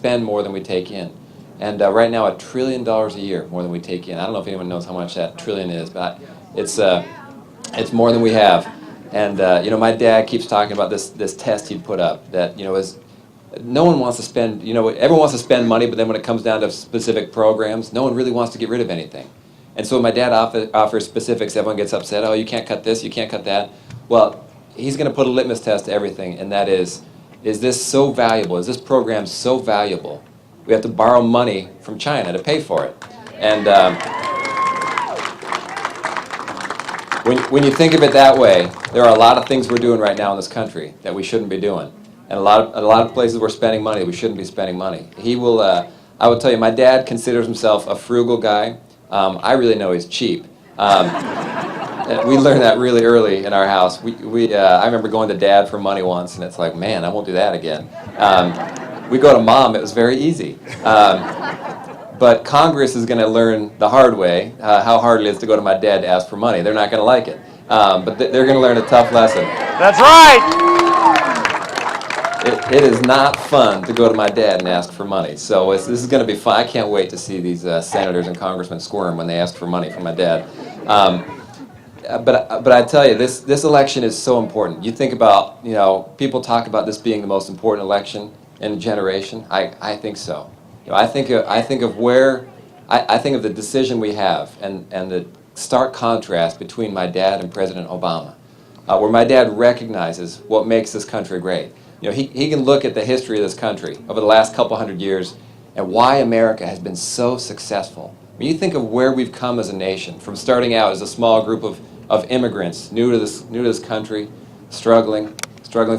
spend more than we take in. And right now, $1 trillion a year more than we take in. I don't know if anyone knows how much that trillion is, but it's more than we have. And my dad keeps talking about this test he'd put up that is no one wants to spend. Everyone wants to spend money, but then when it comes down to specific programs, no one really wants to get rid of anything. And so when my dad offers specifics, everyone gets upset. Oh, you can't cut this, you can't cut that. Well, he's going to put a litmus test to everything, and that is this so valuable? Is this program so valuable? We have to borrow money from China to pay for it. And when you think of it that way, there are a lot of things we're doing right now in this country that we shouldn't be doing. And a lot of places we're spending money we shouldn't be spending money. I would tell you, my dad considers himself a frugal guy. I really know he's cheap. We learned that really early in our house. I remember going to Dad for money once, and it's like, man, I won't do that again. We go to Mom, it was very easy. But Congress is going to learn the hard way how hard it is to go to my dad to ask for money. They're not going to like it. But they're going to learn a tough lesson. That's right! It is not fun to go to my dad and ask for money. So this is going to be fun. I can't wait to see these senators and congressmen squirm when they ask for money from my dad. But I tell you, this election is so important. You think about, people talk about this being the most important election in a generation. I think so. I think of the decision we have and the stark contrast between my dad and President Obama, where my dad recognizes what makes this country great. He can look at the history of this country over the last couple hundred years and why America has been so successful. When you think of where we've come as a nation, from starting out as a small group of immigrants new to this country, struggling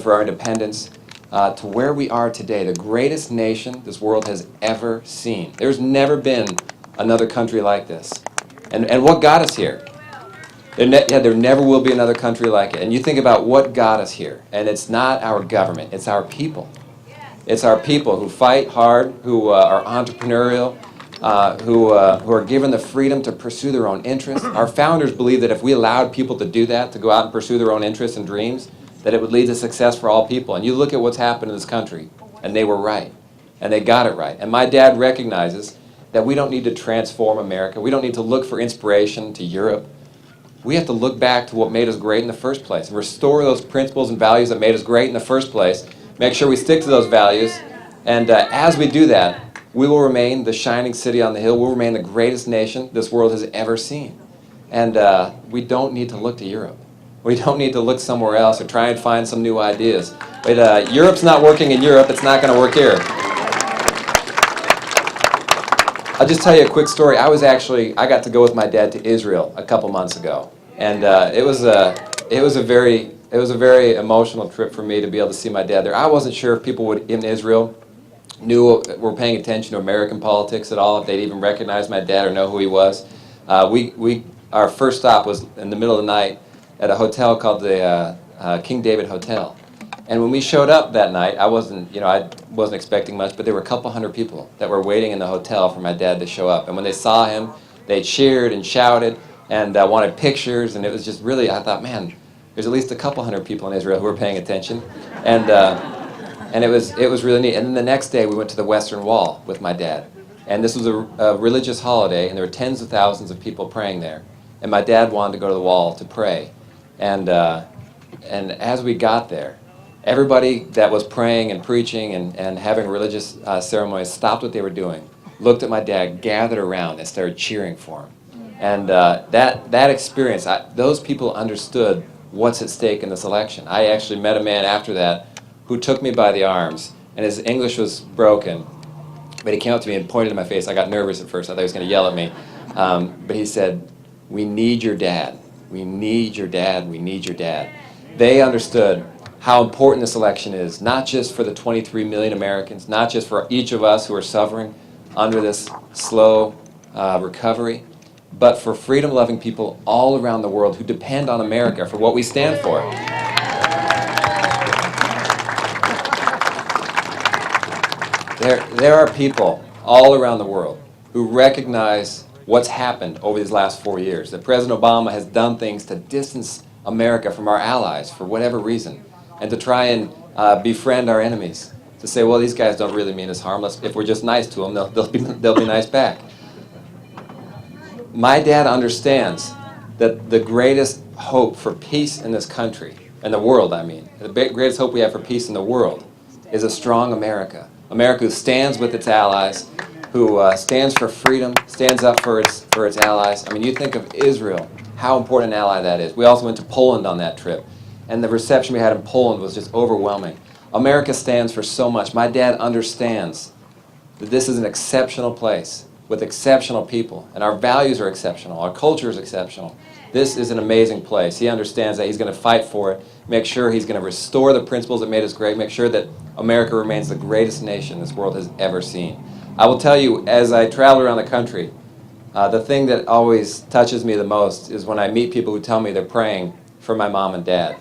for our independence, to where we are today, the greatest nation this world has ever seen. There's never been another country like this. And what got us here? There never will be another country like it. And you think about what got us here, and it's not our government, it's our people. It's our people who fight hard, who are entrepreneurial, who are given the freedom to pursue their own interests. Our founders believed that if we allowed people to do that, to go out and pursue their own interests and dreams, that it would lead to success for all people. And you look at what's happened in this country, and they were right, and they got it right. And my dad recognizes that we don't need to transform America. We don't need to look for inspiration to Europe. We have to look back to what made us great in the first place and restore those principles and values that made us great in the first place, make sure we stick to those values, and as we do that, we will remain the shining city on the hill. We'll remain the greatest nation this world has ever seen. And we don't need to look to Europe. We don't need to look somewhere else or try and find some new ideas. But Europe's not working in Europe. It's not going to work here. I'll just tell you a quick story. I got to go with my dad to Israel a couple months ago, and it was a very emotional trip for me to be able to see my dad there. I wasn't sure if people in Israel were paying attention to American politics at all, if they'd even recognize my dad or know who he was. Our first stop was in the middle of the night at a hotel called the King David Hotel. And when we showed up that night, I wasn't expecting much, but there were a couple hundred people that were waiting in the hotel for my dad to show up. And when they saw him, they cheered and shouted and wanted pictures. And it was just really, I thought, man, there's at least a couple hundred people in Israel who are paying attention. And it was really neat. And then the next day, we went to the Western Wall with my dad. And this was a religious holiday, and there were tens of thousands of people praying there. And my dad wanted to go to the wall to pray. And as we got there, everybody that was praying and preaching and having religious ceremonies stopped what they were doing, looked at my dad, gathered around, and started cheering for him. And that experience, those people understood what's at stake in this election. I actually met a man after that who took me by the arms, and his English was broken, but he came up to me and pointed in my face. I got nervous at first. I thought he was going to yell at me. But he said, "We need your dad. We need your dad. We need your dad." They understood how important this election is, not just for the 23 million Americans, not just for each of us who are suffering under this slow recovery, but for freedom-loving people all around the world who depend on America for what we stand for. There are people all around the world who recognize what's happened over these last 4 years, that President Obama has done things to distance America from our allies for whatever reason, and to try and befriend our enemies. to say, well, these guys don't really mean us harm. If we're just nice to them, they'll be nice back. My dad understands that the greatest hope for peace in this country, and the world, I mean, the greatest hope we have for peace in the world is a strong America. America who stands with its allies, who stands for freedom, stands up for its allies. I mean, you think of Israel, how important an ally that is. We also went to Poland on that trip, and the reception we had in Poland was just overwhelming. America stands for so much. My dad understands that this is an exceptional place with exceptional people, and our values are exceptional, our culture is exceptional. This is an amazing place. He understands that he's going to fight for it, make sure he's going to restore the principles that made us great, make sure that America remains the greatest nation this world has ever seen. I will tell you, as I travel around the country, the thing that always touches me the most is when I meet people who tell me they're praying for my mom and dad.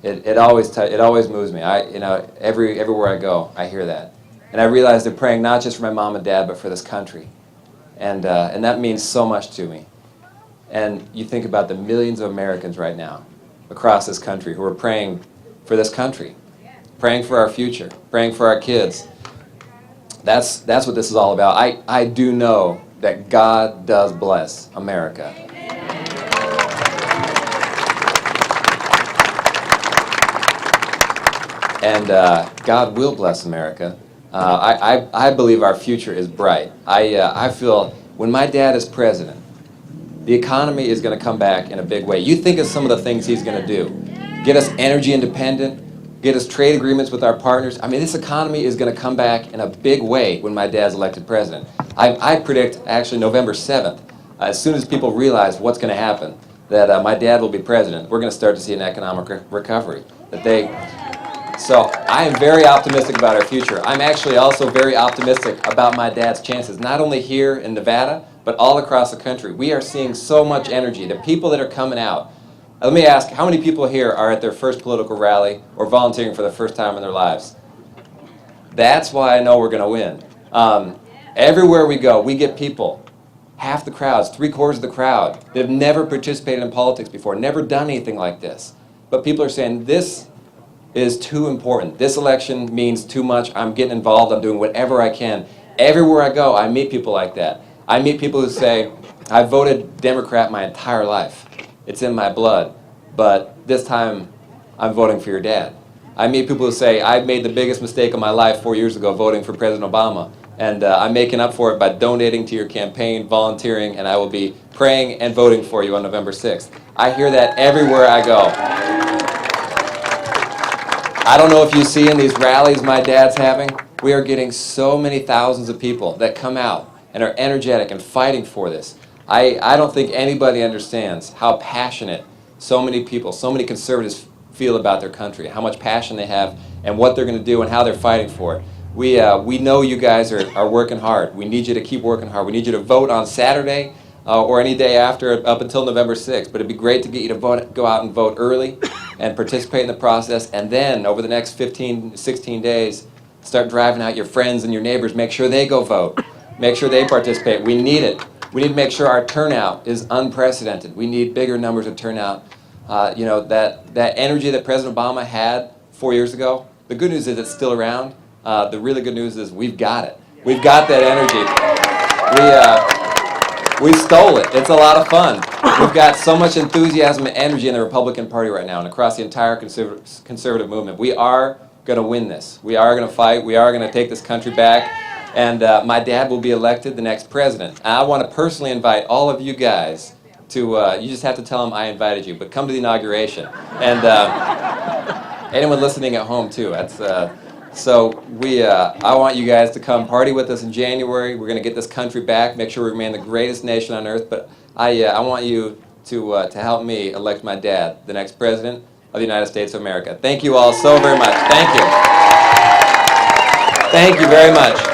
It always moves me. Everywhere I go, I hear that. And I realize they're praying not just for my mom and dad, but for this country. And that means so much to me. And you think about the millions of Americans right now across this country who are praying for this country, praying for our future, praying for our kids. That's what this is all about. I do know that God does bless America. And God will bless America. I believe our future is bright. I feel when my dad is president, the economy is going to come back in a big way. You think of some of the things he's going to do. Get us energy independent, get us trade agreements with our partners. I mean, this economy is going to come back in a big way when my dad's elected president. I predict, actually, November 7th, as soon as people realize what's going to happen, that my dad will be president, we're going to start to see an economic recovery. So I am very optimistic about our future. I'm actually also very optimistic about my dad's chances, not only here in Nevada, but all across the country. We are seeing so much energy. The people that are coming out. Let me ask, how many people here are at their first political rally or volunteering for the first time in their lives? That's why I know we're going to win. Everywhere we go, we get people, half the crowds, 3/4 of the crowd, that have never participated in politics before, never done anything like this. But people are saying, this is too important. This election means too much. I'm getting involved. I'm doing whatever I can. Everywhere I go, I meet people like that. I meet people who say, I voted Democrat my entire life. It's in my blood. But this time, I'm voting for your dad. I meet people who say, I made the biggest mistake of my life 4 years ago voting for President Obama. And I'm making up for it by donating to your campaign, volunteering, and I will be praying and voting for you on November 6th. I hear that everywhere I go. I don't know if you see in these rallies my dad's having, we are getting so many thousands of people that come out and are energetic and fighting for this. I don't think anybody understands how passionate so many people, so many conservatives feel about their country, how much passion they have and what they're going to do and how they're fighting for it. We know you guys are working hard. We need you to keep working hard. We need you to vote on Saturday or any day after up until November 6th. But it'd be great to get you to go out and vote early and participate in the process. And then over the next 15, 16 days, start driving out your friends and your neighbors. Make sure they go vote. Make sure they participate. We need it. We need to make sure our turnout is unprecedented. We need bigger numbers of turnout. That energy that President Obama had 4 years ago, the good news is it's still around. The really good news is we've got it. We've got that energy. We stole it. It's a lot of fun. We've got so much enthusiasm and energy in the Republican Party right now and across the entire conservative movement. We are going to win this. We are going to fight. We are going to take this country back. And my dad will be elected the next president. And I want to personally invite all of you guys to, you just have to tell them I invited you, but come to the inauguration. And anyone listening at home too. I want you guys to come party with us in January. We're going to get this country back, make sure we remain the greatest nation on earth. But I want you to help me elect my dad, the next president of the United States of America. Thank you all so very much. Thank you. Thank you very much.